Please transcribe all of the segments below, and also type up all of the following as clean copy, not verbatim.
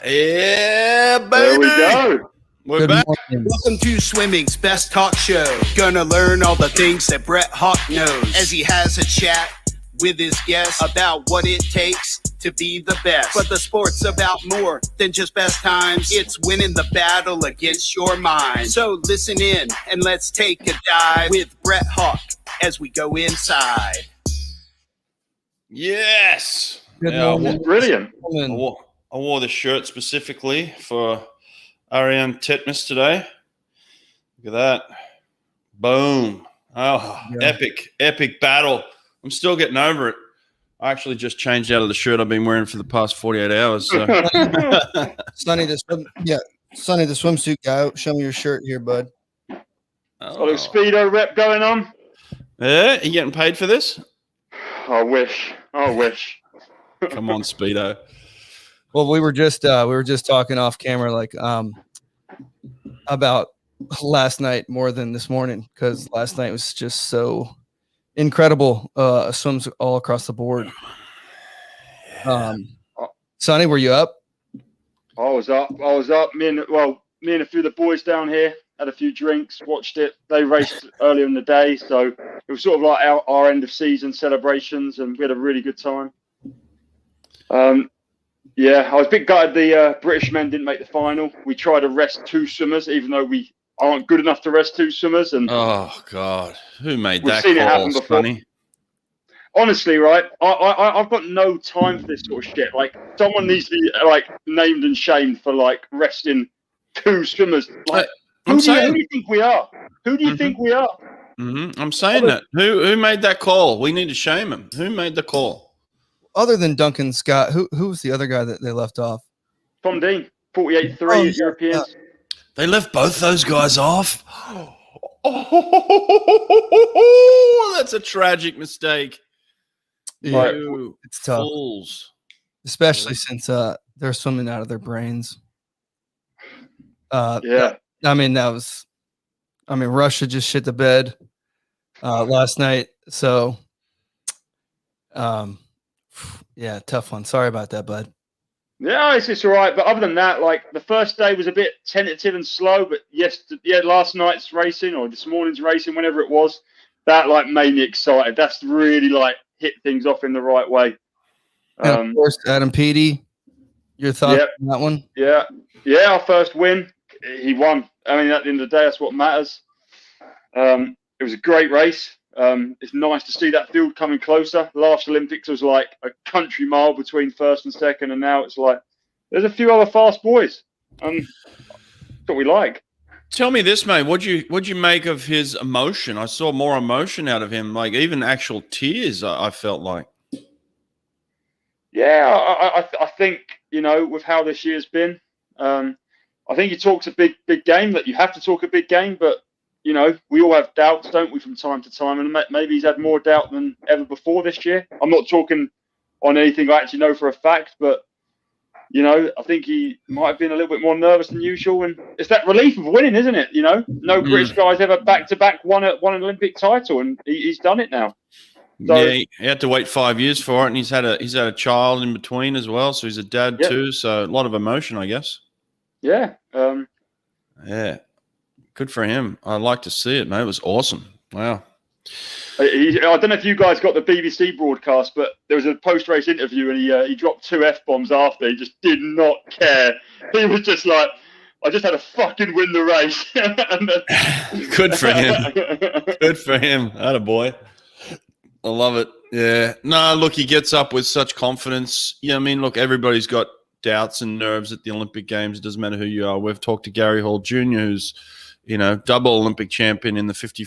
Yeah, baby. There we go. We're back. Welcome to swimming's best talk show. Gonna learn all the things that Brett Hawke knows as he has a chat with his guests about what it takes to be the best. But the sport's about more than just best times. It's winning the battle against your mind. So listen in and let's take a dive with Brett Hawke as we go inside. Yes. Good Yeah, morning. Brilliant. I wore the shirt specifically for Ariane Tetmus today. Look at that. Boom. Oh, Yeah. epic battle. I'm still getting over it. I actually just changed out of the shirt I've been wearing for the past 48 hours. So. Sonny, the swimsuit guy. Show me your shirt here, bud. Got a Speedo rep going on. Yeah, you getting paid for this? I wish. Come on, Speedo. Well, we were just talking off camera, like about last night more than this morning, because last night was just so incredible. Swims all across the board. Sonny, were you up? I was up. Me and a few of the boys down here had a few drinks, watched it. They raced earlier in the day, so it was sort of like our end of season celebrations, and we had a really good time. Yeah, I was a bit gutted the British men didn't make the final. We tried to rest two swimmers, even though we aren't good enough to rest two swimmers. And oh God, who made we've that seen it call, happen before. Sonny? Honestly, right, I've got no time for this sort of shit. Like, someone needs to be like named and shamed for like resting two swimmers. Like, who do you think we are? Who do you think we are? Mm-hmm. I'm saying that. Who made that call? We need to shame him. Who made the call? Other than Duncan Scott, who was the other guy that they left off? Tom Dean, 48-3 at Europeans. Yeah. They left both those guys off. Oh, that's a tragic mistake. Yeah, You it's tough, fools. especially since they're swimming out of their brains. Yeah. Russia just shit the bed last night. So, yeah, tough one. Sorry about that, bud. Yeah, it's all right. But other than that, like, the first day was a bit tentative and slow. But last night's racing or this morning's racing, whenever it was, that like made me excited. That's really like hit things off in the right way. And of course, Adam Peaty, your thoughts on that one? Yeah, our first win. He won. I mean, at the end of the day, that's what matters. It was a great race. It's nice to see that field coming closer. Last Olympics was like a country mile between first and second, and now it's like there's a few other fast boys. That's what we like. Tell me this, mate. What'd you make of his emotion? I saw more emotion out of him, like even actual tears. I felt like. Yeah, I think, you know, with how this year's been, I think he talks a big game. That you have to talk a big game, but you know, we all have doubts, don't we, from time to time? And maybe he's had more doubt than ever before this year. I'm not talking on anything I actually know for a fact, but, you know, I think he might have been a little bit more nervous than usual. And it's that relief of winning, isn't it? You know, no British guy's ever back-to-back won an Olympic title, and he's done it now. So, yeah, he had to wait 5 years for it, and he's had a child in between as well, so he's a dad too. So a lot of emotion, I guess. Yeah. Yeah. Good for him. I'd like to see it, mate. It was awesome. Wow. I don't know if you guys got the BBC broadcast, but there was a post-race interview, and he dropped 2 F-bombs after. He just did not care. He was just like, I just had to fucking win the race. Good for him. Good for him. Attaboy. I love it. Yeah. No, look, he gets up with such confidence. Yeah, I mean, look, everybody's got doubts and nerves at the Olympic Games. It doesn't matter who you are. We've talked to Gary Hall Jr., who's, you know, double Olympic champion in the 50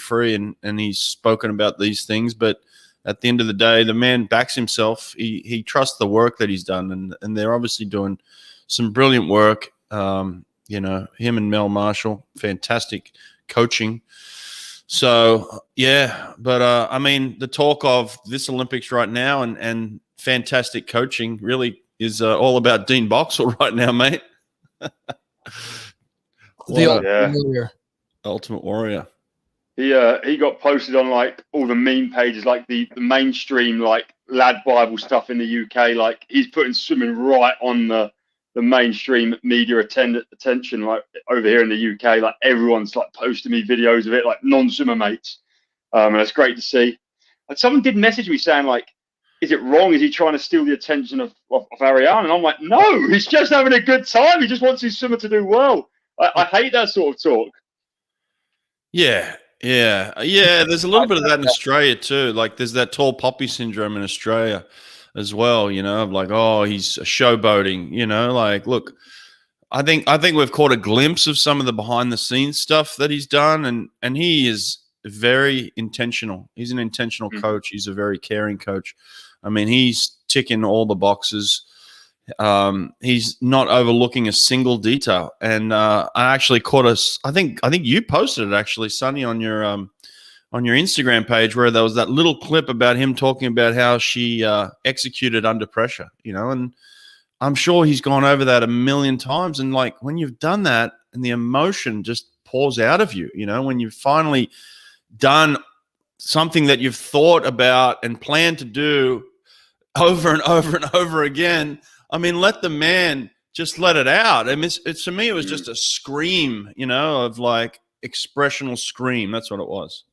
and he's spoken about these things. But at the end of the day, the man backs himself. He trusts the work that he's done, and they're obviously doing some brilliant work. You know, him and Mel Marshall, fantastic coaching. So, yeah, but I mean, the talk of this Olympics right now and fantastic coaching really is all about Dean Boxall right now, mate. Ultimate Warrior. He got posted on like all the meme pages, like the mainstream like lad Bible stuff in the UK. Like, he's putting swimming right on the the mainstream media attention, like over here in the UK. Like everyone's like posting me videos of it, like non-swimmer mates, and it's great to see. And someone did message me saying like, is it wrong? Is he trying to steal the attention of Ariane? And I'm like, no, he's just having a good time. He just wants his swimmer to do well. I hate that sort of talk. Yeah. There's a little bit of that in Australia too. Like there's that tall poppy syndrome in Australia as well, you know, like, oh, he's showboating, you know, like, look, I think we've caught a glimpse of some of the behind the scenes stuff that he's done. And he is very intentional. He's an intentional coach. He's a very caring coach. I mean, he's ticking all the boxes. He's not overlooking a single detail. And I actually caught us. I think you posted it actually, Sonny, on your Instagram page, where there was that little clip about him talking about how she executed under pressure. You know, and I'm sure he's gone over that a million times. And like when you've done that, and the emotion just pours out of you. You know, when you've finally done something that you've thought about and planned to do over and over and over again. I mean, let the man just let it out. I mean, it's to me, it was just a scream, you know, of like expressional scream. That's what it was.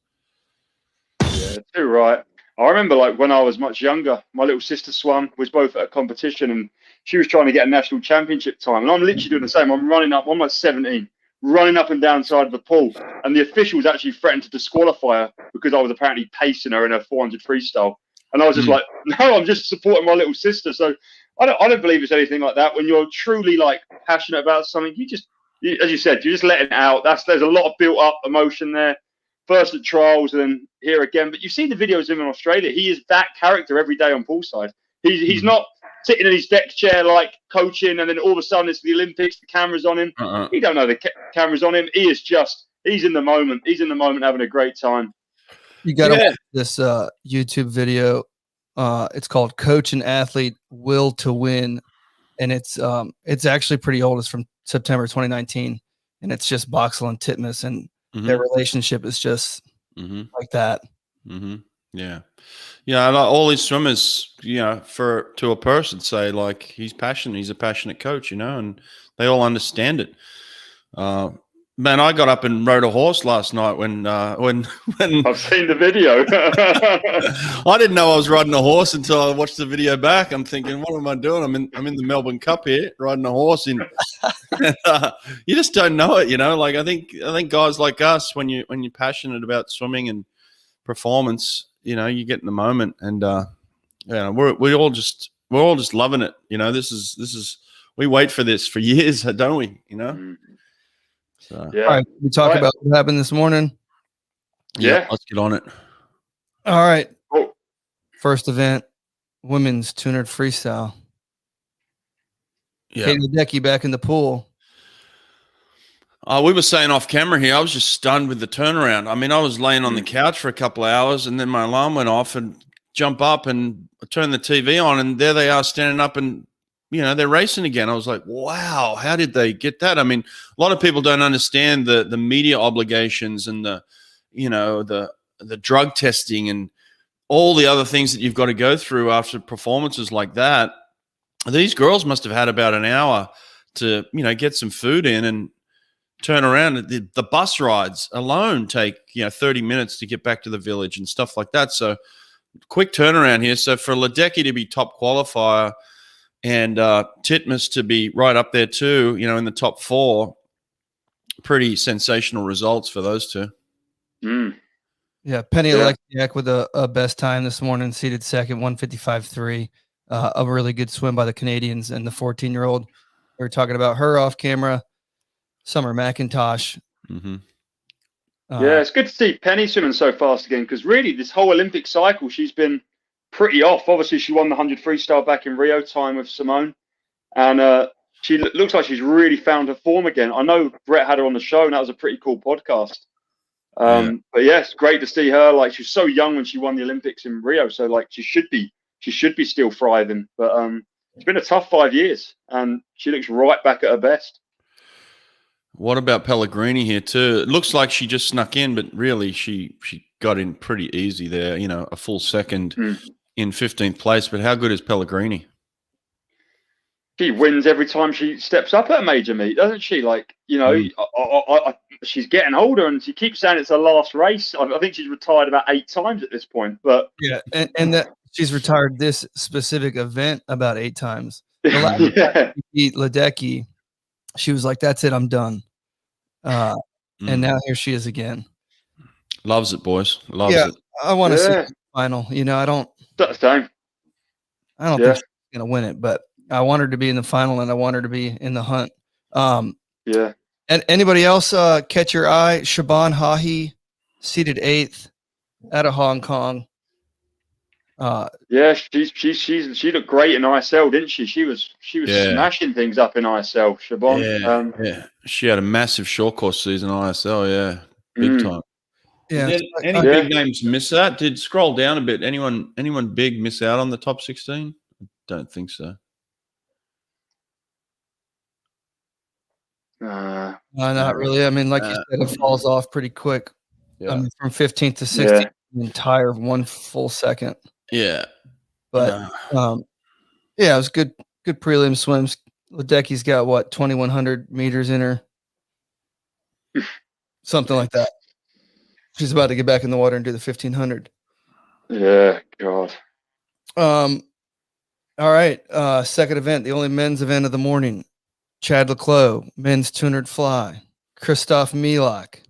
Yeah, too right. I remember like when I was much younger, my little sister swam, was both at a competition, and she was trying to get a national championship time. And I'm literally doing the same. I'm running up, I'm like 17, running up and down side of the pool. And the officials actually threatened to disqualify her because I was apparently pacing her in her 400 freestyle. And I was just like, no, I'm just supporting my little sister. So I don't believe it's anything like that. When you're truly like passionate about something, you, as you said, you're just letting it out. There's a lot of built up emotion there. First at trials and then here again. But you see the videos of him in Australia. He is that character every day on poolside. He's not sitting in his deck chair like coaching, and then all of a sudden it's the Olympics, the camera's on him. He don't know the camera's on him. He's in the moment. He's in the moment having a great time. You got to watch this YouTube video. It's called Coach and Athlete Will to Win. And it's actually pretty old. It's from September 2019. And it's just Boxall and Titmus, and their relationship is just like that. Yeah. Yeah. Like all these swimmers, you know, to a person say like he's passionate, he's a passionate coach, you know, and they all understand it. Man, I got up and rode a horse last night when I've seen the video. I didn't know I was riding a horse until I watched the video back. I'm thinking, what am I doing? I'm in the Melbourne Cup here, riding a horse. You just don't know it, you know. Like I think guys like us, when you're passionate about swimming and performance, you know, you get in the moment, and yeah, we're all just loving it. You know, this is we wait for this for years, don't we? You know. So. Yeah. All right, we talk about what happened this morning. Yeah, let's get on it. All right. Cool. First event, women's Swimnerd freestyle. Yeah. Katie Ledecky back in the pool. We were saying off camera here, I was just stunned with the turnaround. I mean, I was laying on the couch for a couple of hours, and then my alarm went off, and jump up and turn the TV on, and there they are standing up, and you know, they're racing again. I was like, wow, how did they get that? I mean, a lot of people don't understand the media obligations and the drug testing and all the other things that you've got to go through after performances like that. These girls must have had about an hour to, you know, get some food in and turn around. The bus rides alone take, 30 minutes to get back to the village and stuff like that. So quick turnaround here. So for Ledecky to be top qualifier, and Titmus to be right up there too, in the top 4, pretty sensational results for those two. Yeah, Penny Alexiak with a best time this morning, seated second, 155.3. A really good swim by the Canadians, and the 14-year-old. We were talking about her off camera, Summer McIntosh. Yeah, it's good to see Penny swimming so fast again, because really this whole Olympic cycle, she's been pretty off. Obviously, she won the 100 freestyle back in Rio time with Simone, and she looks like she's really found her form again. I know Brett had her on the show, and that was a pretty cool podcast. But yeah, it's great to see her. Like, she was so young when she won the Olympics in Rio, so like she should be still thriving. But it's been a tough 5 years, and she looks right back at her best. What about Pellegrini here too? It looks like she just snuck in, but really she got in pretty easy there. A full second in 15th place. But how good is Pellegrini? she wins every time she steps up at a major meet, doesn't she? Like, you know, she's getting older, and she keeps saying it's her last race. I think she's retired about 8 times at this point. But yeah, and that she's retired this specific event about 8 times. The last yeah, time she beat Ledecky, she was like, "That's it, I'm done." And now here she is again. Loves it, boys. Loves it. I want to see the final. You know, I don't that's the same. I don't think she's gonna win it, but I want her to be in the final, and I want her to be in the hunt. Yeah. And anybody else catch your eye? Siobhan Hahi, seated 8th out of Hong Kong. Yeah, she looked great in ISL, didn't she? She was smashing things up in ISL, Siobhan. Yeah. She had a massive short course season ISL, yeah. Big time. Yeah. Did any big names miss that? Did scroll down a bit. Anyone big miss out on the top 16? I don't think so. Not really. I mean, like you said, it falls off pretty quick. Yeah. I mean, from 15th to 16th, the entire 1 full second. Yeah. But yeah, it was good prelim swims. Ledecky's got what, 2,100 meters in her, something like that. She's about to get back in the water and do the 1,500. Yeah, God. All right. Second event, the only men's event of the morning. Chad Leclos, men's 200 fly. Christoph Milak.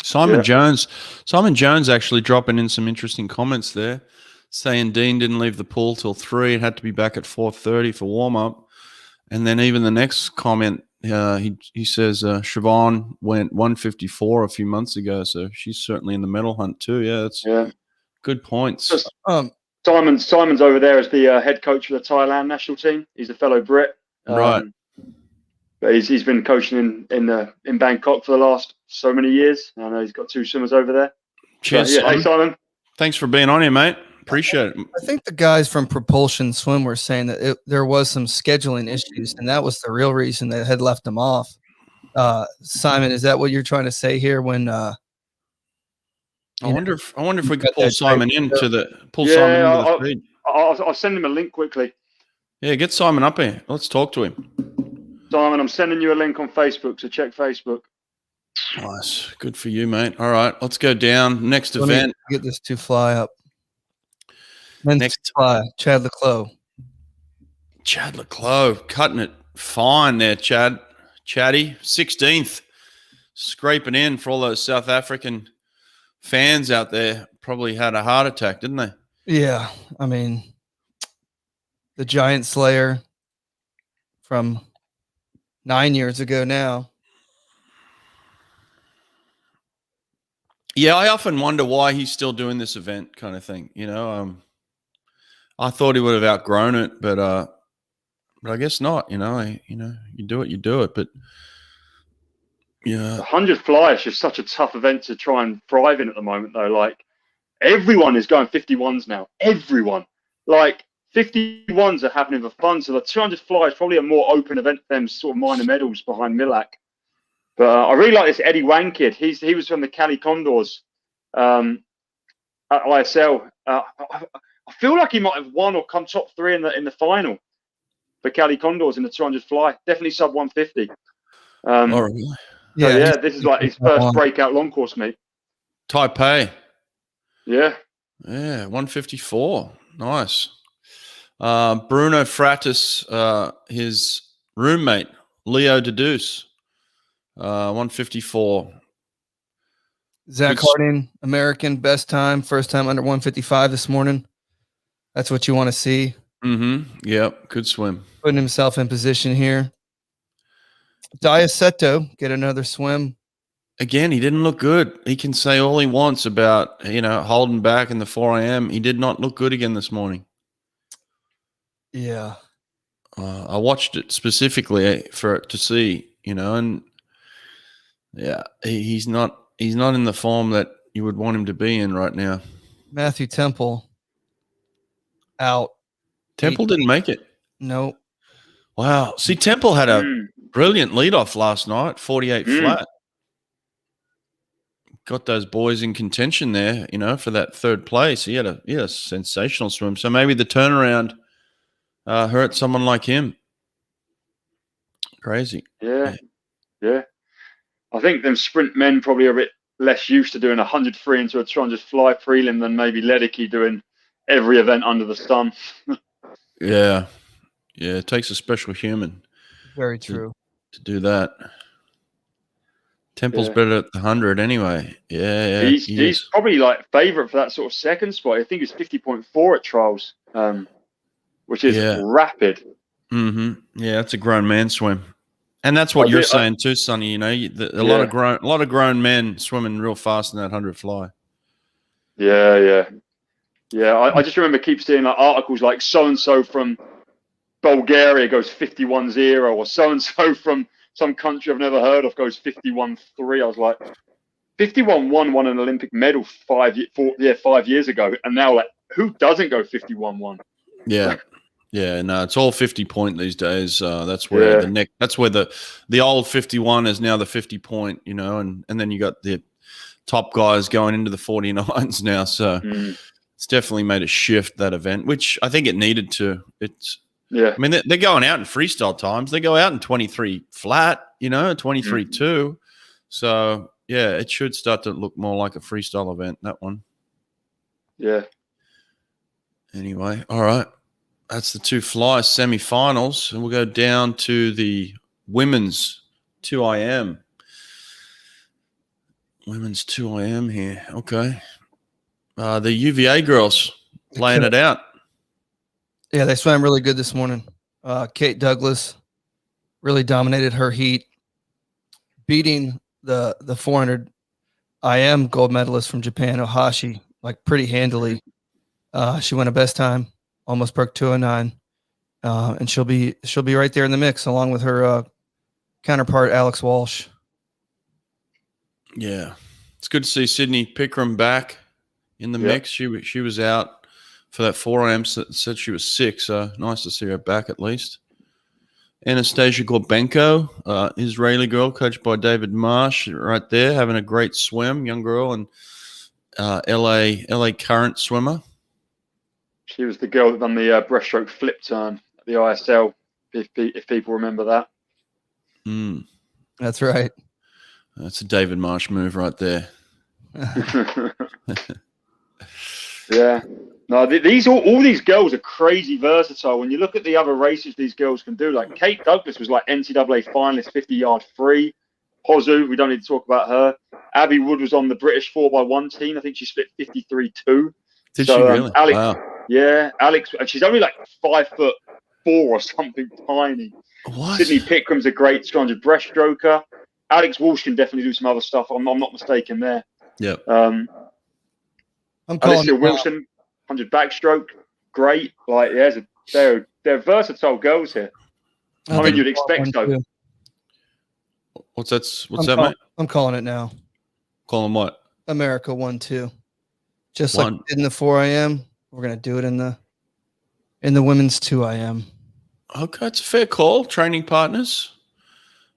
Simon Jones actually dropping in some interesting comments there, saying Dean didn't leave the pool till 3. It had to be back at 4:30 for warm up. And then even the next comment, he says Siobhan went 154 a few months ago, so she's certainly in the medal hunt too. Yeah, that's good points. Simon's over there as the head coach for the Thailand national team. He's a fellow Brit, right? But he's been coaching in Bangkok for the last so many years. I know he's got 2 swimmers over there. Cheers, Simon. Hey, Simon. Thanks for being on here, mate. Appreciate it. I think the guys from Propulsion Swim were saying that there was some scheduling issues, and that was the real reason they had left them off. Simon, is that what you're trying to say here? When I wonder if we could pull Simon into the feed. I'll send him a link quickly. Yeah, get Simon up here. Let's talk to him. Simon, I'm sending you a link on Facebook, so check Facebook. Nice. Good for you, mate. All right, let's go down. Next event. Get this 2 fly up. Next fly, Chad Leclos. Chad Leclos cutting it fine there, Chad. Chatty, 16th. Scraping in for all those South African fans out there. Probably had a heart attack, didn't they? Yeah. I mean, the Giant Slayer from 9 years ago now. Yeah, I often wonder why he's still doing this event kind of thing. You know, I thought he would have outgrown it, but I guess not. You do it. But yeah, 100 fly is just such a tough event to try and thrive in at the moment, though. Like, everyone is going 51s now. Everyone, like, 51s are happening for fun. So the 200 fly is probably a more open event for them sort of minor medals behind Milak. But I really like this Eddie Wang kid. He was from the Cali Condors at ISL. I feel like he might have won or come top 3 in the final for Cali Condors in the 200 fly. Definitely sub 150. This is like his first breakout long course meet. Taipei. Yeah, 154. Nice. Bruno Fratis, his roommate, Leo Deduce, 154. Zach Harding, American, best time, first time under 155 this morning. That's what you want to see. Yep, good swim. Putting himself in position here. Diaceto, get another swim. Again, he didn't look good. He can say all he wants about, holding back in the 4 a.m. He did not look good again this morning. Yeah. I watched it specifically for it to see, and yeah, he's not in the form that you would want him to be in right now. Matthew Temple out. Temple didn't make it. No. Wow. See, Temple had a brilliant leadoff last night, 48 flat. Got those boys in contention there, for that 3rd place. He had a sensational swim. So maybe the turnaround hurt someone like him. Crazy. Yeah. I think them sprint men probably are a bit less used to doing 100 free into a 200 fly prelim than maybe Ledecky doing every event under the sun. Yeah. It takes a special human. Very true. To do that. Temple's better at the 100 anyway. Yeah. He's probably like favourite for that sort of second spot. I think it's 50.4 at trials, which is rapid. Mm-hmm. Yeah, that's a grown man swim. And that's what you're saying too, Sonny. You know, a lot of grown men swimming real fast in that 100 fly. Yeah. I just remember keep seeing like articles like so and so from Bulgaria goes 51.0, or so and so from some country I've never heard of goes 51.3. I was like, 51.1 won an Olympic medal 5 years ago, and now like who doesn't go 51.1? Yeah, no, it's all 50 point these days. That's where that's where the old 51 is now the 50 point, you know, and then you got the top guys going into the 49s now. So it's definitely made a shift, that event, which I think it needed to. I mean, they're going out in freestyle times. They go out in 23 flat, you know, 23.2. So yeah, it should start to look more like a freestyle event, that one. Yeah. Anyway, all right. That's the 2 fly semifinals, and we'll go down to the women's 2IM. Women's 2IM here. Okay. The UVA girls laying it out. Yeah, they swam really good this morning. Kate Douglas really dominated her heat, beating the 400 IM gold medalist from Japan, Ohashi, like pretty handily. She won a best time. Almost broke 209, and she'll be right there in the mix along with her counterpart Alex Walsh. Yeah, it's good to see Sydney Pickram back in the mix. She was out for that 4am. Said she was sick, so nice to see her back at least. Anastasia Gorbenko, Israeli girl, coached by David Marsh, right there, having a great swim. Young girl and LA current swimmer. She was the girl that done the breaststroke flip turn at the ISL, if people remember that. That's right. That's a David Marsh move right there. Yeah. No, all these girls are crazy versatile. When you look at the other races these girls can do, like Kate Douglas was like NCAA finalist 50-yard free. Pozu, we don't need to talk about her. Abby Wood was on the British 4x1 team. I think she split 53.2. Did she really? Alex, wow. Yeah, Alex, and she's only like 5'4" or something tiny. What? Sydney Pickram's a great 200 breaststroker. Alex Walsh can definitely do some other stuff. I'm not mistaken there. Yep. Alicia Wilson, 100 backstroke, great. Like, they're versatile girls here. I mean, you'd expect so. What's that, mate? I'm calling it now. Calling what? America 1-2. Just like we did in the 4IM, we're gonna do it in the women's 2IM. Okay, it's a fair call. Training partners,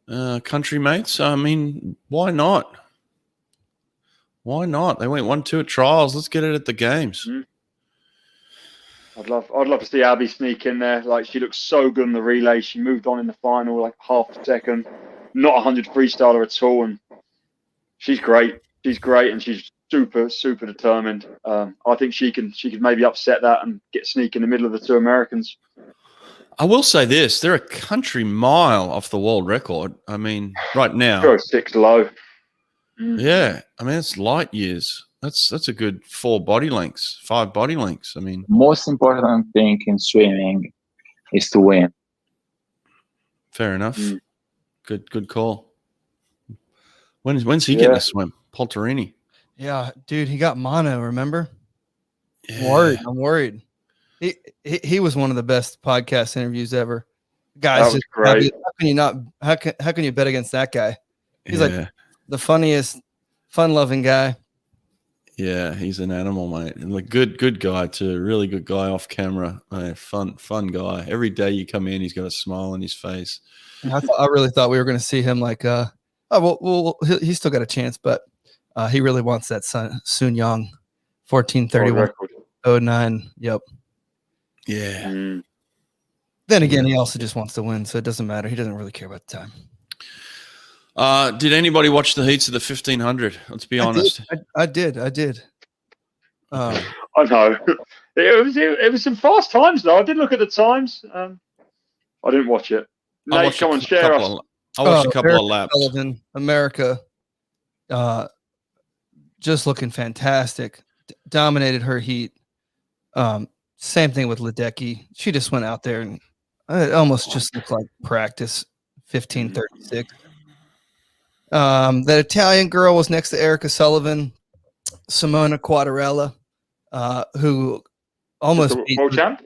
country mates. I mean, why not? Why not? They went 1-2 at trials. Let's get it at the games. I'd love to see Abby sneak in there. Like, she looks so good in the relay. She moved on in the final like half a second. Not 100 freestyler at all, and she's great. She's great, and she's super determined. I think she could maybe upset that and sneak in the middle of the two Americans. I will say this: they're a country mile off the world record. I mean, right now, sure, 6 low. Yeah, I mean, it's light years. That's a good 5 body lengths. I mean, most important thing in swimming is to win. Fair enough. Good call. When's he getting a swim? Polterini. Yeah, dude, he got mono. Remember? Yeah. I'm worried. He was one of the best podcast interviews ever. Guys, that was great. How can you bet against that guy? He's like the funniest, fun-loving guy. Yeah, he's an animal, mate. And a good guy too. Really good guy off camera. Fun guy. Every day you come in, he's got a smile on his face. I really thought we were going to see him like, he's still got a chance, but he really wants that Sun Young 14:31:09. Yep. Yeah. Then again, he also just wants to win, so it doesn't matter. He doesn't really care about the time. Did anybody watch the heats of the 1500? Let's be honest. I did. I know. It was some fast times though. I did look at the times. I didn't watch it. Nate, come on, share us. I watched a couple Erica of laps. Sullivan, America, just looking fantastic. Dominated her heat. Same thing with Ledecky. She just went out there and it almost just looked like practice. 15:36. That Italian girl was next to Erica Sullivan, Simona Quadarella, who almost beat world champ.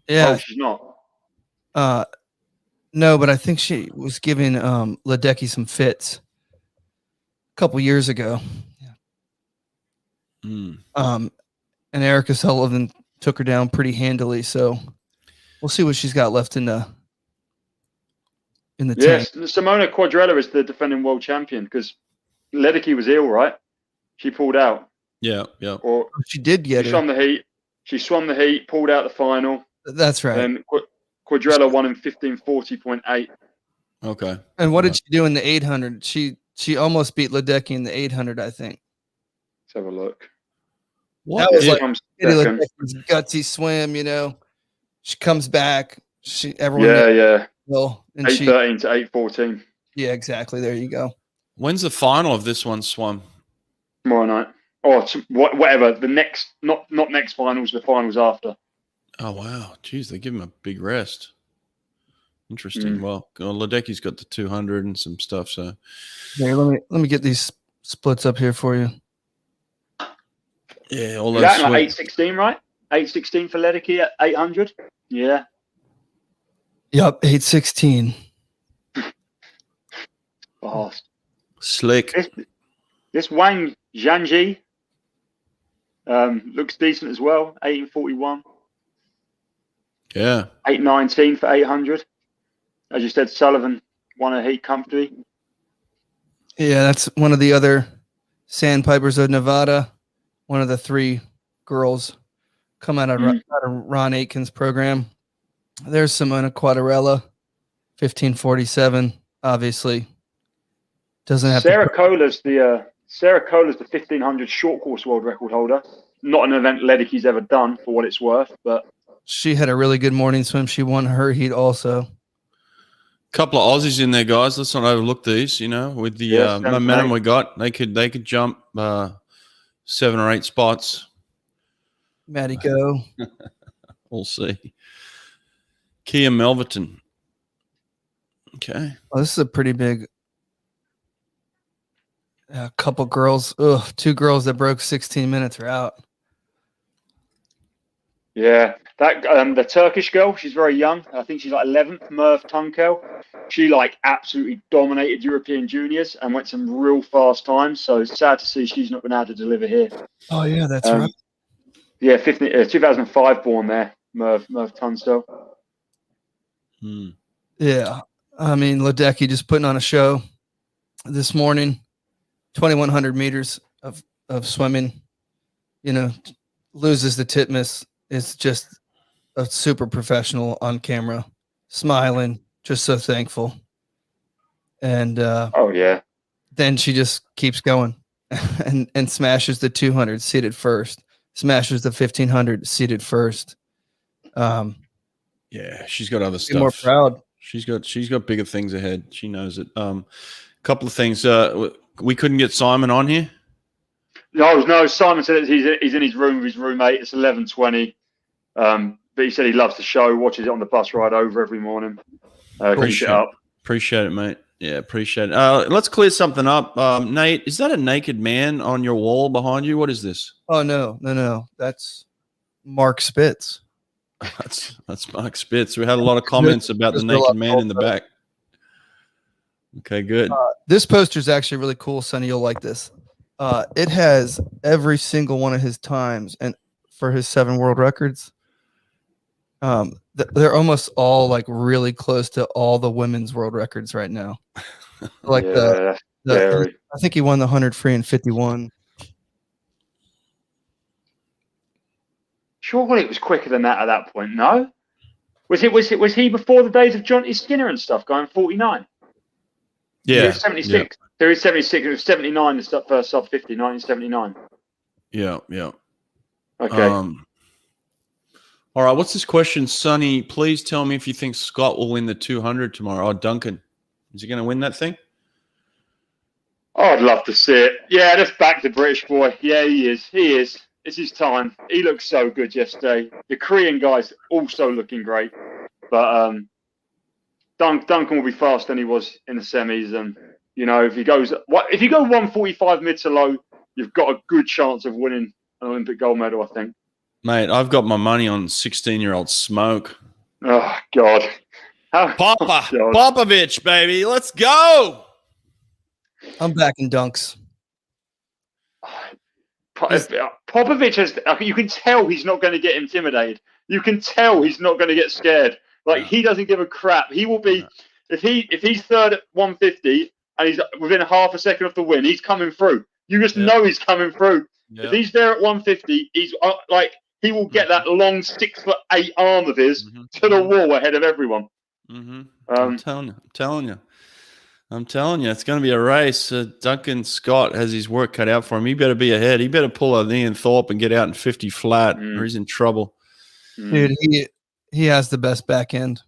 Yeah, oh, she's not. No, but I think she was giving Ledecky some fits a couple years ago. And Erica Sullivan took her down pretty handily. So we'll see what she's got left in the tank. Yes, Simona Quadarella is the defending world champion because Ledecky was ill, right? She pulled out. Yeah. Or she did get she it. swam the heat. She swam the heat, pulled out the final. That's right. And Quadarella won in 15:40.8. Okay. And what did she do in the 800? She almost beat Ledecky in the 800, I think. Let's have a look. That was like second. Ledecky's gutsy swim, you know. She comes back. Everyone Yeah. Well, and 8:13 to 8:14. Yeah, exactly. There you go. When's the final of this one swum? Tomorrow night. Or whatever. The next, not next finals, the finals after. Oh, wow. Jeez, they give him a big rest. Interesting. Well, Ledecky's got the 200 and some stuff. So, here, let me get these splits up here for you. Yeah, all those. Like 8:16, right? 8:16 for Ledecky at 800. Yeah. Yep, 8:16. Fast. Slick. This Wang Zhangji looks decent as well. 18:41. Yeah. 8:19 for 800. As you said, Sullivan won a heat comfortably. Yeah, that's one of the other Sandpipers of Nevada. One of the three girls come out of Ron Aitken's program. There's Simona Quadarella, 15:47. Obviously, doesn't have Sarah Kohler's the 1500 short course world record holder. Not an event Ledecky's ever done, for what it's worth, but she had a really good morning swim. She won her heat also. Couple of Aussies in there, guys. Let's not overlook these. You know, with the momentum we got, they could jump 7 or 8 spots. Maddie Go. We'll see. Kia Melverton. Okay. Well, this is a pretty big couple girls. 2 girls that broke 16 minutes are out. yeah, that the Turkish girl, she's very young. I think she's like 11th, Merve Tunkel. She like absolutely dominated European juniors and went some real fast times. So it's sad to see she's not been able to deliver here. Oh yeah, that's right. Yeah, 2005 born there, Merve Tunkel. Yeah, I mean Ledecky just putting on a show this morning. 2,100 meters of swimming. You know, loses the titmus. It's just a super professional on camera, smiling, just so thankful. And oh yeah, then she just keeps going and smashes the 200 seated first, smashes the 1500 seated first. Yeah, she's got other stuff. More proud. She's got bigger things ahead. She knows it. Couple of things. We couldn't get Simon on here. No. Simon said he's in his room with his roommate. It's 11:20. But he said he loves the show. Watches it on the bus ride over every morning. Appreciate it, mate. Yeah, appreciate it. Let's clear something up. Nate, is that a naked man on your wall behind you? What is this? Oh no. That's Mark Spitz. That's Mark Spitz. We had a lot of comments about the naked man in the back. Okay, good. This poster is actually really cool, Sonny. You'll like this. It has every single one of his times, and for his 7 world records, they're almost all like really close to all the women's world records right now. Like I think he won the 100 free in 51. Surely it was quicker than that at that point. No. Was he before the days of John Skinner and stuff, going 49? Yeah. He was 76. There is 76. It was 79. The first sub 50, 1979. Yeah. Okay. All right. What's this question, Sonny? Please tell me if you think Scott will win the 200 tomorrow. Oh, Duncan, is he going to win that thing? Oh, I'd love to see it. Yeah, just back the British boy. Yeah, he is. It's his time. He looked so good yesterday. The Korean guy's also looking great, but Duncan will be faster than he was in the semis. And if you go 145 mid to low, you've got a good chance of winning an Olympic gold medal, I think. Mate, I've got my money on 16-year-old Smoke. Oh God, Popovich, baby, let's go. I'm back in dunks. Popovich has. You can tell he's not going to get intimidated. You can tell he's not going to get scared. He doesn't give a crap. He will be if he's third at 150 and he's within half a second of the win. He's coming through. You just know he's coming through. If he's there at 150, he's he will get that long 6'8" arm of his to the wall ahead of everyone. I'm telling you, it's going to be a race. Duncan Scott has his work cut out for him. He better be ahead. He better pull a Ian Thorpe and get out in 50 flat, or he's in trouble. Dude, he has the best back end.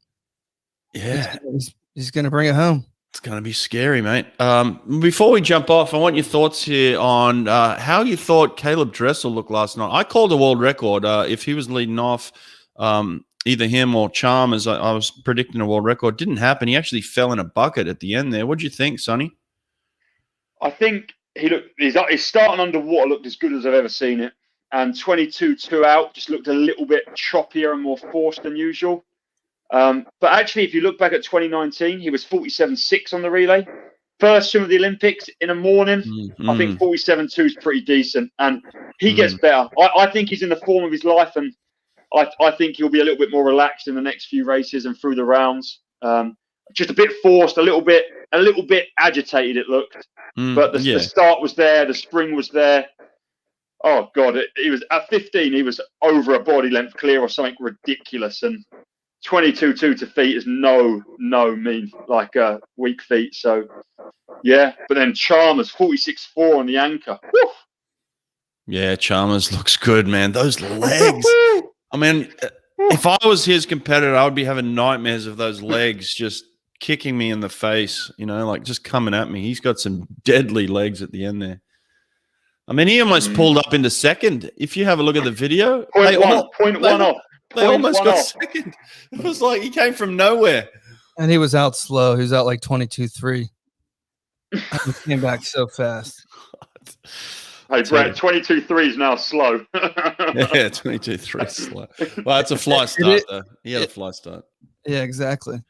Yeah, he's going to bring it home. It's going to be scary, mate. Before we jump off, I want your thoughts here on how you thought Caleb Dressel looked last night. I called a world record. If he was leading off, either him or Chalmers, I was predicting a world record. Didn't happen. He actually fell in a bucket at the end there. What do you think, Sonny? I think his starting underwater looked as good as I've ever seen it. And 22-2 out just looked a little bit choppier and more forced than usual. But actually, if you look back at 2019, he was 47.6 on the relay. First swim of the Olympics in a morning. I think 47.2 is pretty decent. And he gets better. I think he's in the form of his life, and I think he'll be a little bit more relaxed in the next few races and through the rounds. Just a bit forced, a little bit agitated, it looked. But the start was there. The spring was there. Oh, God. He was at 15, he was over a body length clear or something ridiculous. And 22.2 to feet is no mean, weak feet. So, yeah. But then Chalmers, 46.4 on the anchor. Woo! Yeah, Chalmers looks good, man. Those legs. I mean, if I was his competitor, I would be having nightmares of those legs just kicking me in the face, just coming at me. He's got some deadly legs at the end there. I mean, he almost pulled up into second. If you have a look at the video, Point one off. They almost got second. It was like he came from nowhere. And he was out slow. He was out like 22.3. He came back so fast. Hey, Brett, 22.3 is now slow. Yeah, 22.3 slow. Well, that's a fly start, though. He had a fly start. Yeah, exactly.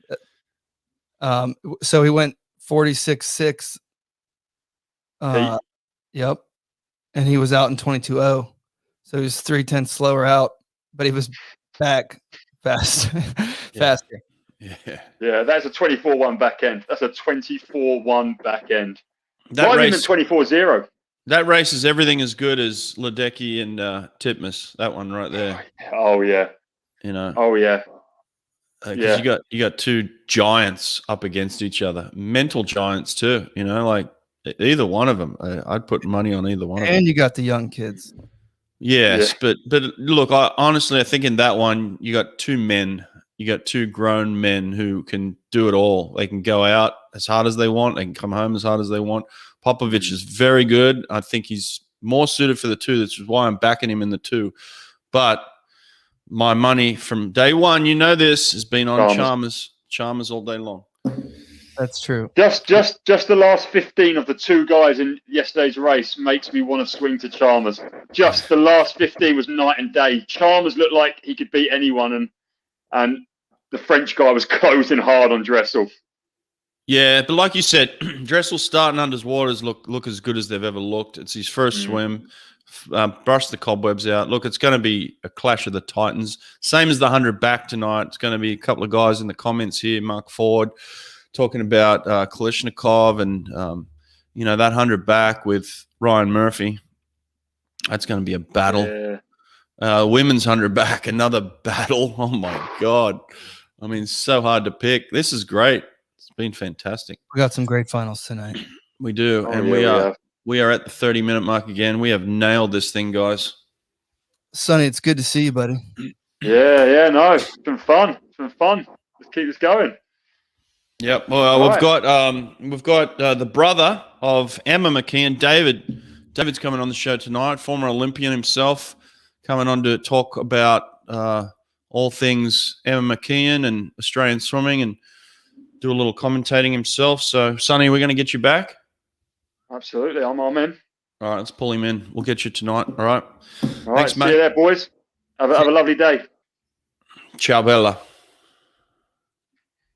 So he went 46.6. Yep. And he was out in 22.0. So he was 0.3 slower out, but he was back faster. Yeah, that's a 24-1 back end. That's a 24-1 back end. That Not race, even 24-0. That race is everything as good as Ledecky and Titmus. That one right there. Oh yeah. Oh yeah. Because you got two giants up against each other, mental giants too. Either one of them. I'd put money on either one of them. And you got the young kids. Yes, but look, I think in that one you got two men. You got two grown men who can do it all. They can go out as hard as they want. They can come home as hard as they want. Popovich is very good. I think he's more suited for the two. This is why I'm backing him in the two. But my money from day one, this, has been on Chalmers all day long. That's true. Just the last 15 of the two guys in yesterday's race makes me want to swing to Chalmers. Just the last 15 was night and day. Chalmers looked like he could beat anyone, and the French guy was closing hard on Dressel. Yeah, but like you said, Dressel's starting underwaters look as good as they've ever looked. It's his first swim. Brush the cobwebs out. Look, it's going to be a clash of the Titans. Same as the 100 back tonight. It's going to be a couple of guys in the comments here, Mark Ford, talking about Kalishnikov and, that 100 back with Ryan Murphy. That's going to be a battle. Yeah. Women's 100 back, another battle. Oh, my God. I mean, it's so hard to pick. This is great. It's been fantastic. We got some great finals tonight. We do, Oh, and yeah, we are at the 30-minute mark again. We have nailed this thing, guys. Sonny, it's good to see you, buddy. Yeah, no, it's been fun. Let's keep this going. Yep. Well, Right. we've got the brother of Emma McKeon, David. David's coming on the show tonight. Former Olympian himself, coming on to talk about all things Emma McKeon and Australian swimming, and do a little commentating himself. So, Sonny, we're going to get you back. Absolutely, I'm in. All right, let's pull him in. We'll get you tonight. All right. All right, Thanks, see mate. you there, boys. Have a lovely day. Ciao, Bella.